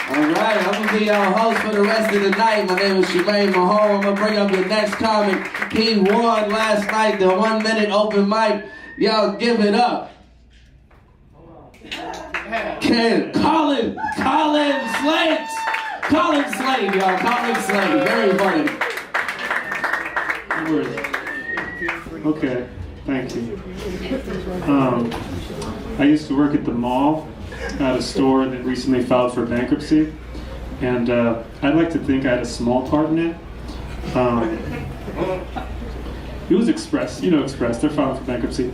Alright, I'm gonna be your host for the rest of the night. My name is Shemaine Mahone. I'm gonna bring up the next comic. He won last night, the 1 minute open mic. Y'all give it up. Colin Slate! Colin Slate, y'all. Colin Slate. Very funny. Okay, thank you. I used to work at the mall at a store that recently filed for bankruptcy, and I'd like to think I had a small part in it. It was Express, you know Express, they're filing for bankruptcy.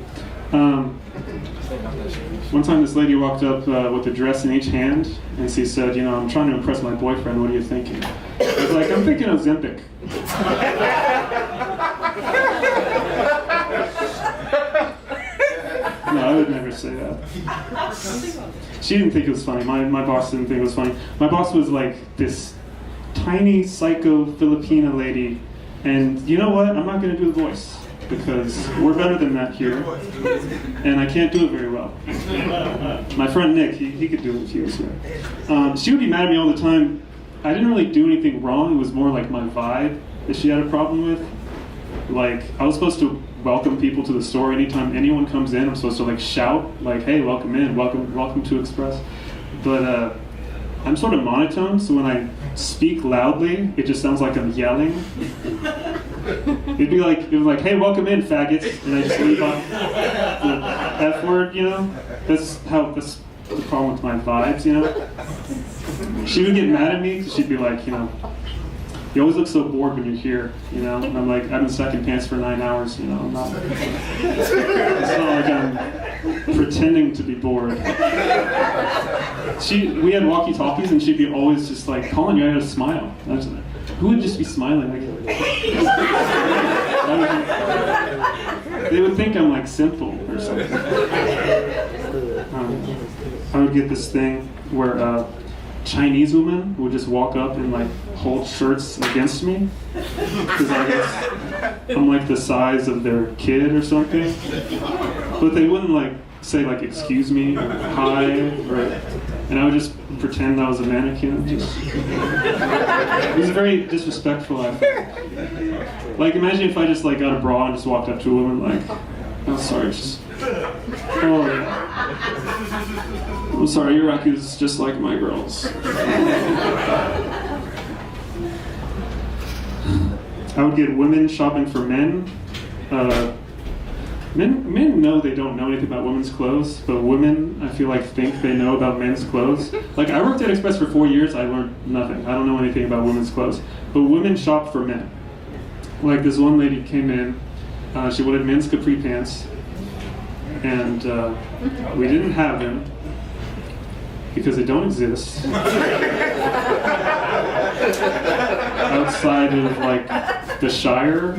One time this lady walked up with a dress in each hand, and she said, you know, I'm trying to impress my boyfriend, what are you thinking? I was like, I'm thinking Ozempic. No, I would never say that. She didn't think it was funny. My boss didn't think it was funny. My boss was like this tiny psycho Filipina lady, and you know what? I'm not going to do the voice because we're better than that here, and I can't do it very well. My friend Nick, he could do it if he was here. She would be mad at me all the time. I didn't really do anything wrong. It was more like my vibe that she had a problem with. Like, I was supposed to welcome people to the store. Anytime anyone comes in, I'm supposed to like shout, like, hey, welcome in, welcome to Express. But I'm sort of monotone, so when I speak loudly, it just sounds like I'm yelling. It was like, hey, welcome in, faggots, and I just leave off the F word, you know? That's the problem with my vibes, you know? She would get mad at me, because she'd be like, you know, you always look so bored when you're here, you know? And I'm like, I've been stuck in pants for 9 hours, you know? I'm not, it's not like I'm pretending to be bored. We had walkie-talkies, and she'd be always just like, Colin, you gotta smile. I was like, who would just be smiling? Like, they would think I'm like simple or something. I would get this thing where Chinese women would just walk up and like hold shirts against me because I guess I'm like the size of their kid or something. But they wouldn't like say like excuse me or hi, and I would just pretend I was a mannequin. It was very disrespectful. Like imagine if I just like got a bra and just walked up to a woman like, oh sorry, I'm sorry, your rack is just like my girls. I would get women shopping for men. Men know they don't know anything about women's clothes, but women, I feel like, think they know about men's clothes. Like, I worked at Express for 4 years, I learned nothing. I don't know anything about women's clothes. But women shop for men. Like, this one lady came in, she wanted men's capri pants, and we didn't have them, because they don't exist. Outside of, like, the Shire.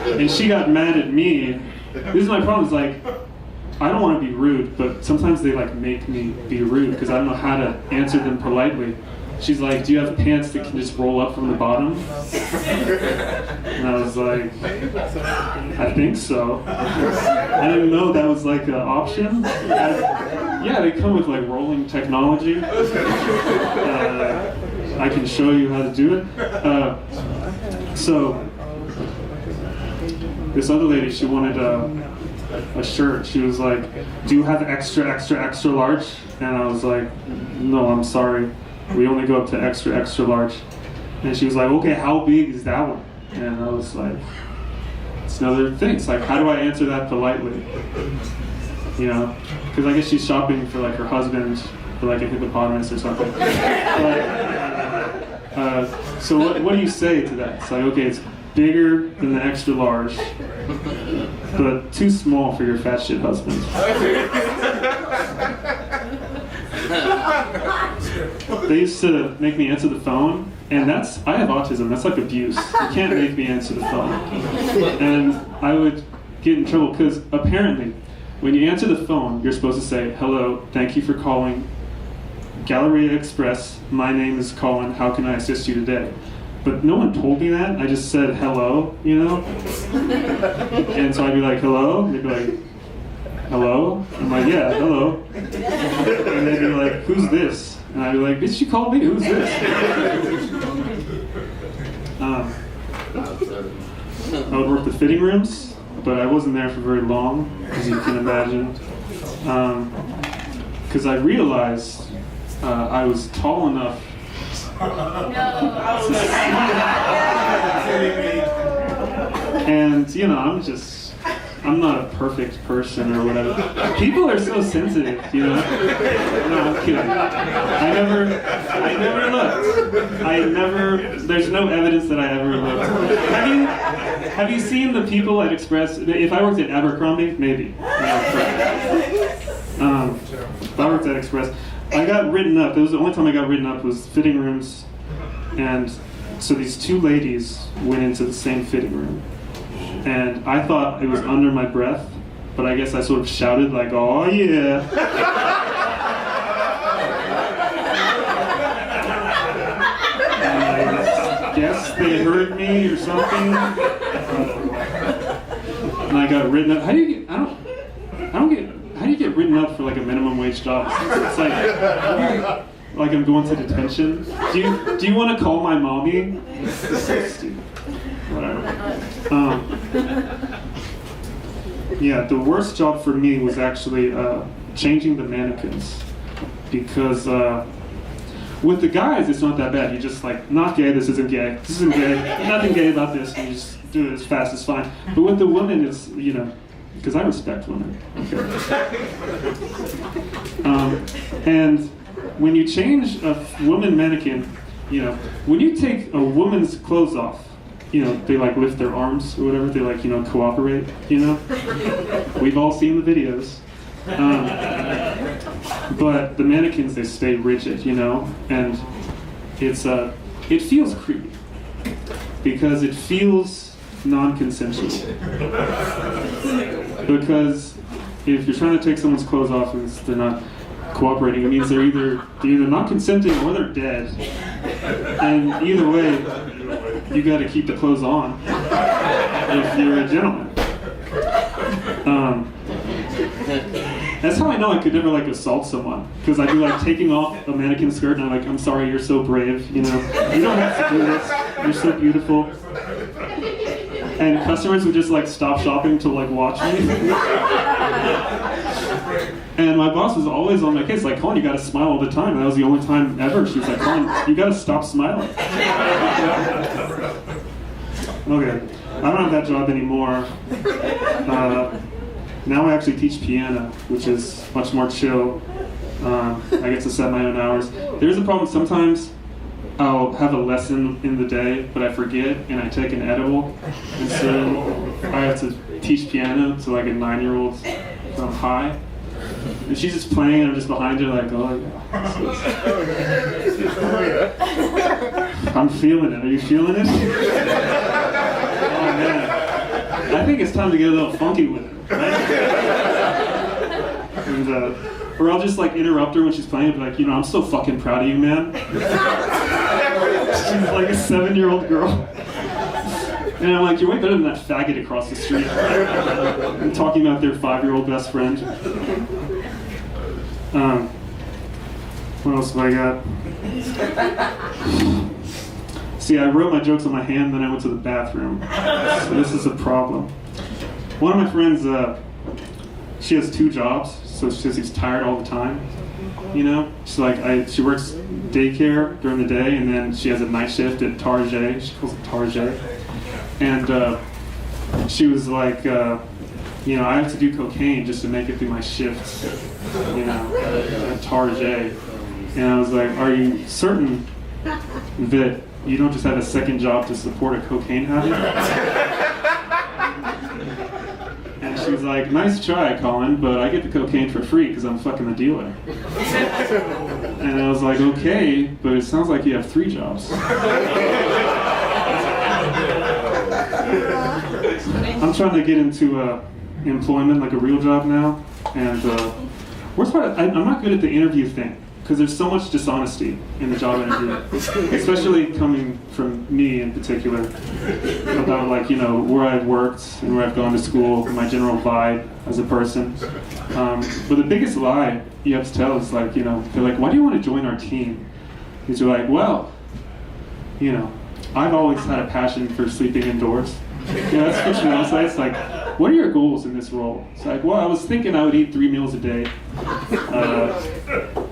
And she got mad at me. This is my problem, is like, I don't want to be rude, but sometimes they like make me be rude because I don't know how to answer them politely. She's like, do you have pants that can just roll up from the bottom? And I was like, I think so. I didn't know that was like an option. Yeah, they come with like rolling technology. I can show you how to do it. So this other lady, she wanted a shirt. She was like, do you have extra, extra, extra large? And I was like, no, I'm sorry. We only go up to extra, extra large. And she was like, okay, how big is that one? And I was like, it's another thing. It's like, how do I answer that politely? You know? Because I guess she's shopping for like her husband, for like a hippopotamus or something. So what do you say to that? It's like, okay, it's bigger than the extra large, but too small for your fat shit husband. They used to make me answer the phone, and I have autism, that's like abuse. You can't make me answer the phone. And I would get in trouble because apparently, when you answer the phone, you're supposed to say, hello, thank you for calling Galleria Express. My name is Colin, how can I assist you today? But no one told me that. I just said hello, you know? And so I'd be like, hello? And they'd be like, hello? I'm like, yeah, hello. And who's this? And I'd be like, bitch, you called me, who's this? I would work the fitting rooms, but I wasn't there for very long, as you can imagine. Because I realized I was tall enough. And, you know, I'm not a perfect person or whatever. People are so sensitive, you know? No, I'm kidding. I never looked. There's no evidence that I ever looked. Have you seen the people at Express? If I worked at Abercrombie, maybe. If I worked at Express, I got written up. That was the only time I got written up was fitting rooms. And so these two ladies went into the same fitting room. And I thought it was under my breath, but I guess I sort of shouted like, oh yeah. And I guess they heard me or something. And I got written up. How do you get written up for like a minimum wage job? It's like I'm going to detention. Do you want to call my mommy? Whatever. Yeah, the worst job for me was actually changing the mannequins, because with the guys it's not that bad. You just like, not gay, this isn't gay, nothing gay about this, and you just do it as fast as fine. But with the women, it's, you know, because I respect women. Okay. And when you change a woman mannequin, you know, when you take a woman's clothes off, you know, they like lift their arms or whatever, they like, you know, cooperate, you know? We've all seen the videos. But the mannequins, they stay rigid, you know? And it feels creepy. Because it feels non-consensual. Because if you're trying to take someone's clothes off and they're not cooperating, it means they're either not consenting or they're dead. And either way, you got to keep the clothes on if you're a gentleman. That's how I know I could never like assault someone, because I'd be like taking off a mannequin skirt and I'm like, I'm sorry, you're so brave, you know, you don't have to do this, you're so beautiful. And customers would just like stop shopping to like watch me. And my boss was always on my case, like, Colin, you gotta smile all the time. And that was the only time ever she was like, Colin, you gotta stop smiling. Okay, I don't have that job anymore. Now I actually teach piano, which is much more chill. I get to set my own hours. There's a problem, sometimes I'll have a lesson in the day, but I forget and I take an edible. And so I have to teach piano to like a 9-year-old from high. And she's just playing and I'm just behind her like, oh yeah. I'm feeling it. Are you feeling it? Oh man. I think it's time to get a little funky with it, right? And, or I'll just like interrupt her when she's playing and be like, you know, I'm so fucking proud of you, man. She's like a 7-year-old girl. And I'm like, you're way better than that faggot across the street. And talking about their 5-year-old best friend. What else have I got? See, I wrote my jokes on my hand, then I went to the bathroom. So this is a problem. One of my friends, she has 2 jobs, so she says she's tired all the time. You know, she's like, she works daycare during the day, and then she has a night shift at Target. She calls it Target. And she was like, you know, I have to do cocaine just to make it through my shifts, you know, at Target. And I was like, are you certain that you don't just have a second job to support a cocaine habit? And she was like, nice try, Colin, but I get the cocaine for free because I'm fucking the dealer. And I was like, okay, but it sounds like you have 3 jobs. I'm trying to get into employment, like a real job now, and worst part, I'm not good at the interview thing. because there's so much dishonesty in the job interview, especially coming from me in particular, about like, you know, where I've worked and where I've gone to school, my general vibe as a person. But the biggest lie you have to tell is like, you know, they're like, why do you want to join our team? Because you're like, well, you know, I've always had a passion for sleeping indoors. You know, that's fictional. So it's like, what are your goals in this role? It's like, well, I was thinking I would eat 3 meals a day.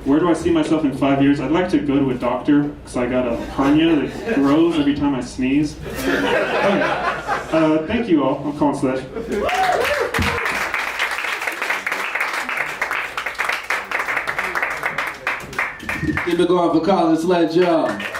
Where do I see myself in 5 years? I'd like to go to a doctor because I got a hernia that grows every time I sneeze. Okay. Thank you all. I'm calling Sledge. Keep it going for Colin Sledge, y'all.